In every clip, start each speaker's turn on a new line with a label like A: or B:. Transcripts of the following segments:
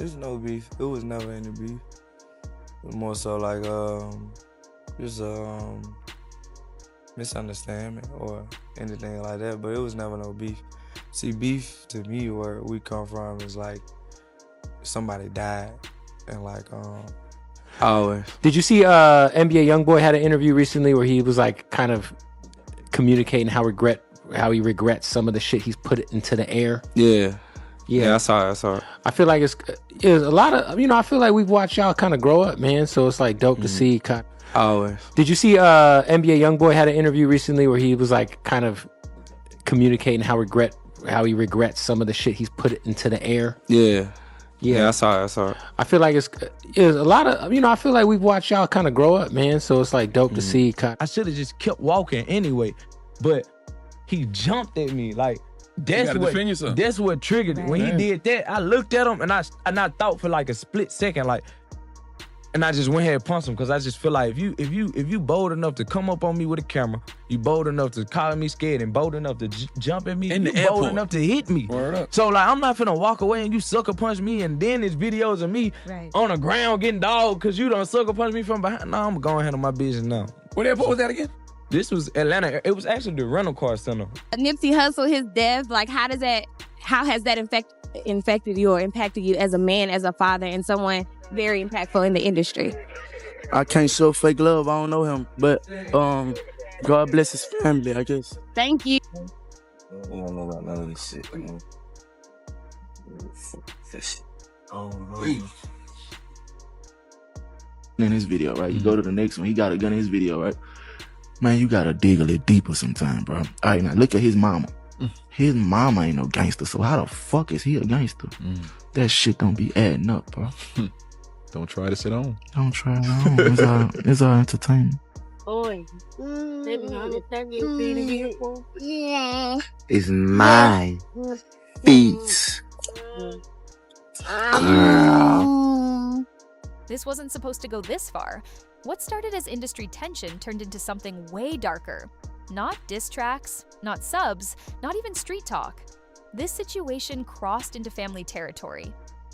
A: it's no beef. It was never any beef. It was more so like just misunderstanding or anything like that. But it was never no beef. See, beef to me, where we come from, is like somebody died, and like always.
B: Did you see NBA YoungBoy had an interview recently where he was like kind of communicating how he regrets some of the shit he's put into the air?
A: Yeah, I saw it.
B: I feel like it's a lot of, I feel like we've watched y'all kind of grow up, man. So it's like dope to see.
A: Always.
B: Did you see NBA YoungBoy had an interview recently where he was like kind of communicating how he regrets some of the shit he's put into the air?
A: Yeah, I saw it.
B: I feel like it's a lot of, I feel like we've watched y'all kind of grow up, man. So it's like dope to see.
C: I should have just kept walking anyway, but he jumped at me. Like, that's what triggered it. When he did that, I looked at him and I thought for like a split second, like, and I just went ahead and punched him, because I just feel like if you bold enough to come up on me with a camera, you bold enough to call me scared, and bold enough to jump at me, you bold enough to hit me. So like, I'm not finna walk away and you sucker punch me, and then there's videos of me on the ground getting dogged because you done sucker punch me from behind. No, I'm gonna handle my business now.
D: What airport was that again?
C: This was Atlanta. It was actually the rental car center.
E: Nipsey Hussle, his death, like how has that infected you or impacted you as a man, as a father, and someone very impactful in the industry?
F: I can't show fake love. I don't know him, but God bless his family, I guess.
E: Thank you.
A: I don't know about none of this shit.
F: In his video, right? You go to the next one. He got a gun in his video, right? Man, you gotta dig a little deeper sometime, bro. All right, now look at his mama. His mama ain't no gangster, so how the fuck is he a gangster? That shit don't be adding up, bro.
D: Don't try this at home.
F: Don't try it on. It's all entertainment.
E: Boy,
G: It's my beats. Girl.
H: This wasn't supposed to go this far. What started as industry tension turned into something way darker. Not diss tracks, not subs, not even street talk. This situation crossed into family territory.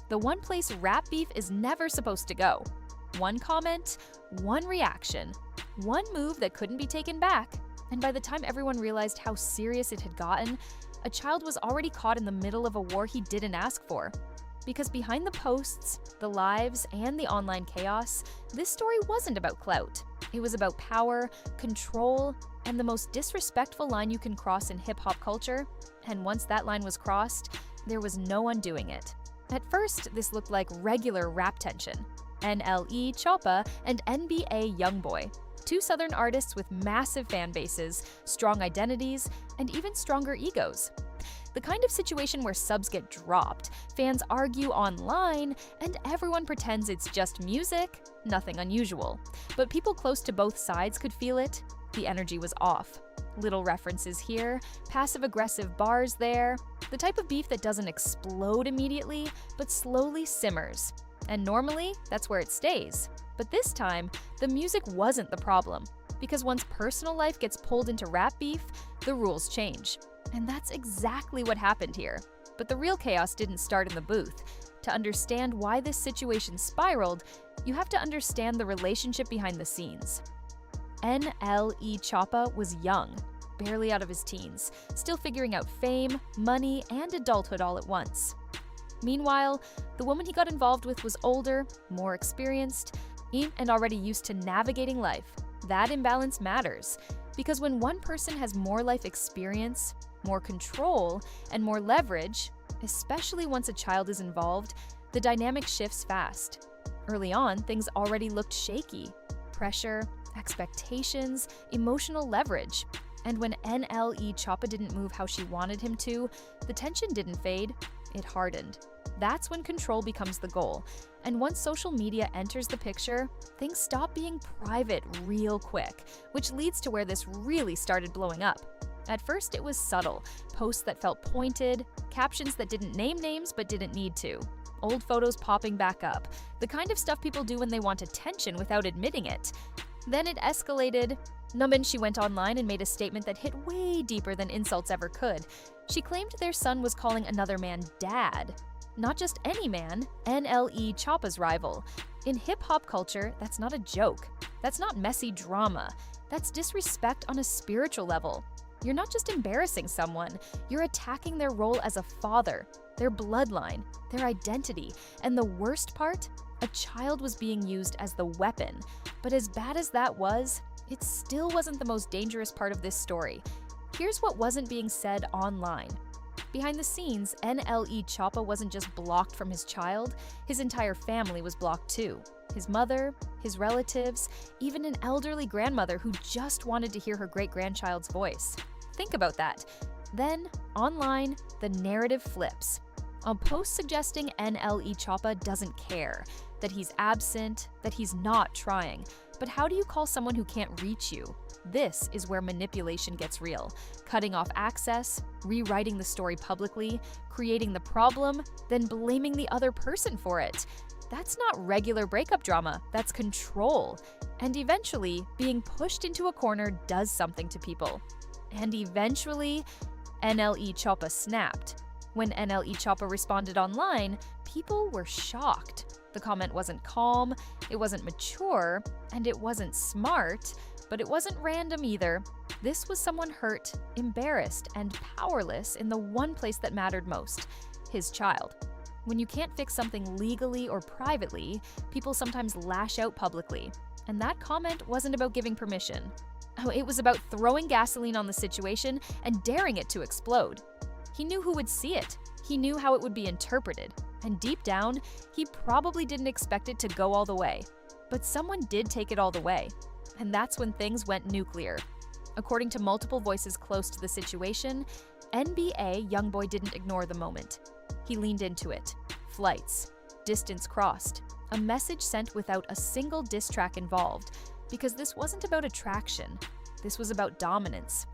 H: The one place rap beef is never supposed to go. One comment, one reaction, one move that couldn't be taken back. And by the time everyone realized how serious it had gotten, a child was already caught in the middle of a war he didn't ask for. Because behind the posts, the lives, and the online chaos, this story wasn't about clout. It was about power, control, and the most disrespectful line you can cross in hip-hop culture. And once that line was crossed, there was no undoing it. At first, this looked like regular rap tension. NLE Choppa and NBA YoungBoy, two Southern artists with massive fan bases, strong identities, and even stronger egos. The kind of situation where subs get dropped, fans argue online, and everyone pretends it's just music, nothing unusual. But people close to both sides could feel it. The energy was off. Little references here, passive-aggressive bars there, the type of beef that doesn't explode immediately, but slowly simmers. And normally, that's where it stays. But this time, the music wasn't the problem, because once personal life gets pulled into rap beef, the rules change. And that's exactly what happened here. But the real chaos didn't start in the booth. To understand why this situation spiraled, you have to understand the relationship behind the scenes. NLE Choppa was young, barely out of his teens, still figuring out fame, money, and adulthood all at once. Meanwhile, the woman he got involved with was older, more experienced, and already used to navigating life. That imbalance matters, because when one person has more life experience, more control, and more leverage, especially once a child is involved, the dynamic shifts fast. Early on, things already looked shaky. Pressure, expectations, emotional leverage. And when NLE Choppa didn't move how she wanted him to, the tension didn't fade, it hardened. That's when control becomes the goal. And once social media enters the picture, things stop being private real quick, which leads to where this really started blowing up. At first, it was subtle, posts that felt pointed, captions that didn't name names but didn't need to, old photos popping back up, the kind of stuff people do when they want attention without admitting it. Then it escalated. She went online and made a statement that hit way deeper than insults ever could. She claimed their son was calling another man dad. Not just any man, NLE Choppa's rival. In hip-hop culture, that's not a joke. That's not messy drama. That's disrespect on a spiritual level. You're not just embarrassing someone, you're attacking their role as a father, their bloodline, their identity, and the worst part? A child was being used as the weapon. But as bad as that was, it still wasn't the most dangerous part of this story. Here's what wasn't being said online. Behind the scenes, NLE Choppa wasn't just blocked from his child, his entire family was blocked too. His mother, his relatives, even an elderly grandmother who just wanted to hear her great-grandchild's voice. Think about that. Then, online, the narrative flips. A post suggesting NLE Choppa doesn't care, that he's absent, that he's not trying. But how do you call someone who can't reach you? This is where manipulation gets real. Cutting off access, rewriting the story publicly, creating the problem, then blaming the other person for it. That's not regular breakup drama, that's control. And eventually, being pushed into a corner does something to people. And eventually, NLE Choppa snapped. When NLE Choppa responded online, people were shocked. The comment wasn't calm, it wasn't mature, and it wasn't smart, but it wasn't random either. This was someone hurt, embarrassed, and powerless in the one place that mattered most, his child. When you can't fix something legally or privately, people sometimes lash out publicly. And that comment wasn't about giving permission. Oh, it was about throwing gasoline on the situation and daring it to explode. He knew who would see it. He knew how it would be interpreted. And deep down, he probably didn't expect it to go all the way. But someone did take it all the way. And that's when things went nuclear. According to multiple voices close to the situation, NBA YoungBoy didn't ignore the moment. He leaned into it. Flights, distance crossed, a message sent without a single diss track involved, because this wasn't about attraction. This was about dominance.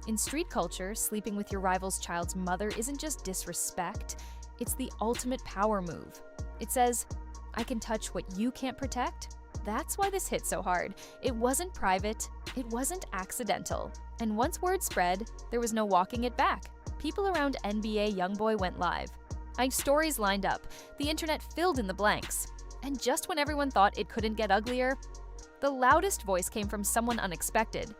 H: In street culture, sleeping with your rival's child's mother isn't just disrespect, it's the ultimate power move. It says, I can touch what you can't protect. That's why this hit so hard. It wasn't private, it wasn't accidental. And once word spread, there was no walking it back. People around NBA YoungBoy went live. Stories lined up, the internet filled in the blanks. And just when everyone thought it couldn't get uglier, the loudest voice came from someone unexpected.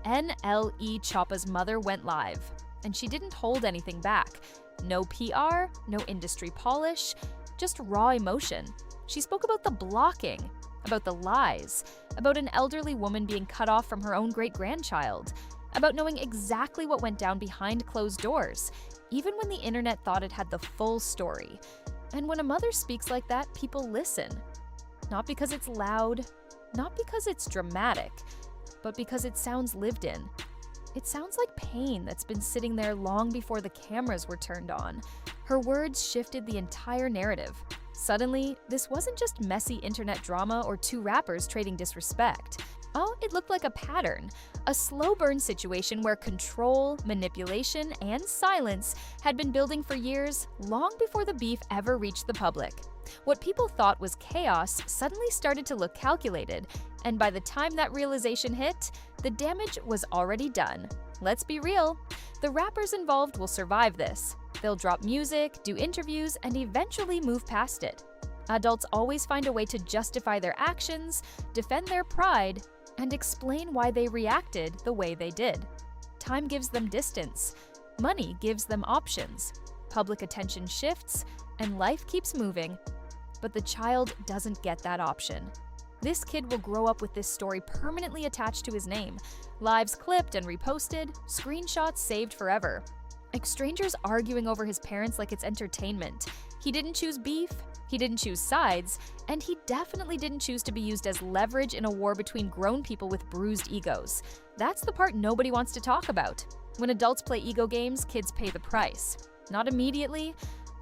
H: NLE Choppa's mother went live, and she didn't hold anything back. No PR, no industry polish, just raw emotion. She spoke about the blocking, about the lies, about an elderly woman being cut off from her own great-grandchild, about knowing exactly what went down behind closed doors, even when the internet thought it had the full story. And when a mother speaks like that, people listen. Not because it's loud, not because it's dramatic, but because it sounds lived in. It sounds like pain that's been sitting there long before the cameras were turned on. Her words shifted the entire narrative. Suddenly, this wasn't just messy internet drama or two rappers trading disrespect. Oh, it looked like a pattern, a slow burn situation where control, manipulation, and silence had been building for years, long before the beef ever reached the public. What people thought was chaos suddenly started to look calculated, and by the time that realization hit, the damage was already done. Let's be real, the rappers involved will survive this. They'll drop music, do interviews, and eventually move past it. Adults always find a way to justify their actions, defend their pride, and explain why they reacted the way they did. Time gives them distance. Money gives them options. Public attention shifts, and life keeps moving. But the child doesn't get that option. This kid will grow up with this story permanently attached to his name. Lives clipped and reposted, screenshots saved forever. Like strangers arguing over his parents like it's entertainment. He didn't choose beef, he didn't choose sides, and he definitely didn't choose to be used as leverage in a war between grown people with bruised egos. That's the part nobody wants to talk about. When adults play ego games, kids pay the price. Not immediately,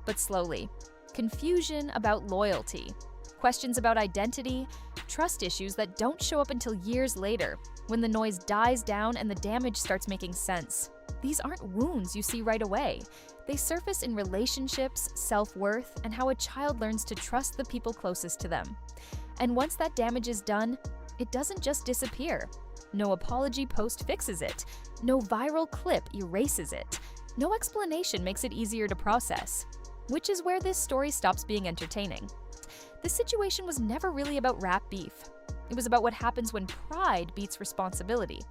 H: but slowly. Confusion about loyalty, questions about identity, trust issues that don't show up until years later, when the noise dies down and the damage starts making sense. These aren't wounds you see right away. They surface in relationships, self-worth, and how a child learns to trust the people closest to them. And once that damage is done, it doesn't just disappear. No apology post fixes it. No viral clip erases it. No explanation makes it easier to process. which is where this story stops being entertaining. This situation was never really about rap beef. It was about what happens when pride beats responsibility,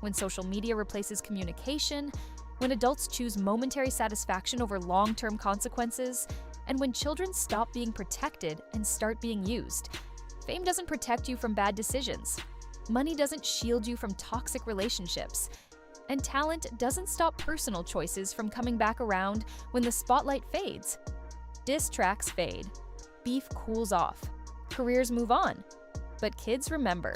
H: when social media replaces communication, when adults choose momentary satisfaction over long-term consequences, and when children stop being protected and start being used. Fame doesn't protect you from bad decisions. Money doesn't shield you from toxic relationships. And talent doesn't stop personal choices from coming back around when the spotlight fades. Diss tracks fade. Beef cools off. Careers move on. But kids remember.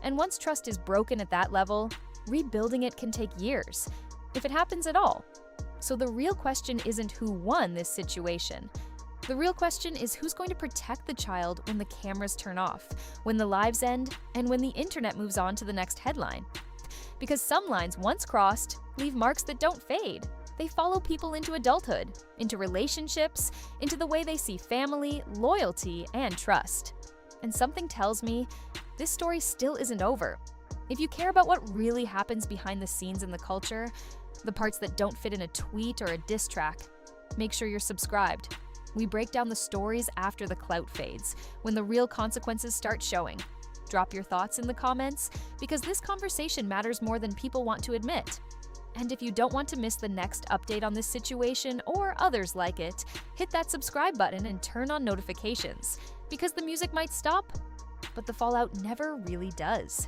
H: And once trust is broken at that level, rebuilding it can take years, if it happens at all. So the real question isn't who won this situation. The real question is who's going to protect the child when the cameras turn off, when the lives end, and when the internet moves on to the next headline. Because some lines once crossed leave marks that don't fade. They follow people into adulthood, into relationships, into the way they see family, loyalty, and trust. And something tells me this story still isn't over. If you care about what really happens behind the scenes in the culture, the parts that don't fit in a tweet or a diss track, make sure you're subscribed. We break down the stories after the clout fades, when the real consequences start showing. Drop your thoughts in the comments, because this conversation matters more than people want to admit. And if you don't want to miss the next update on this situation or others like it, hit that subscribe button and turn on notifications, because the music might stop, but the fallout never really does.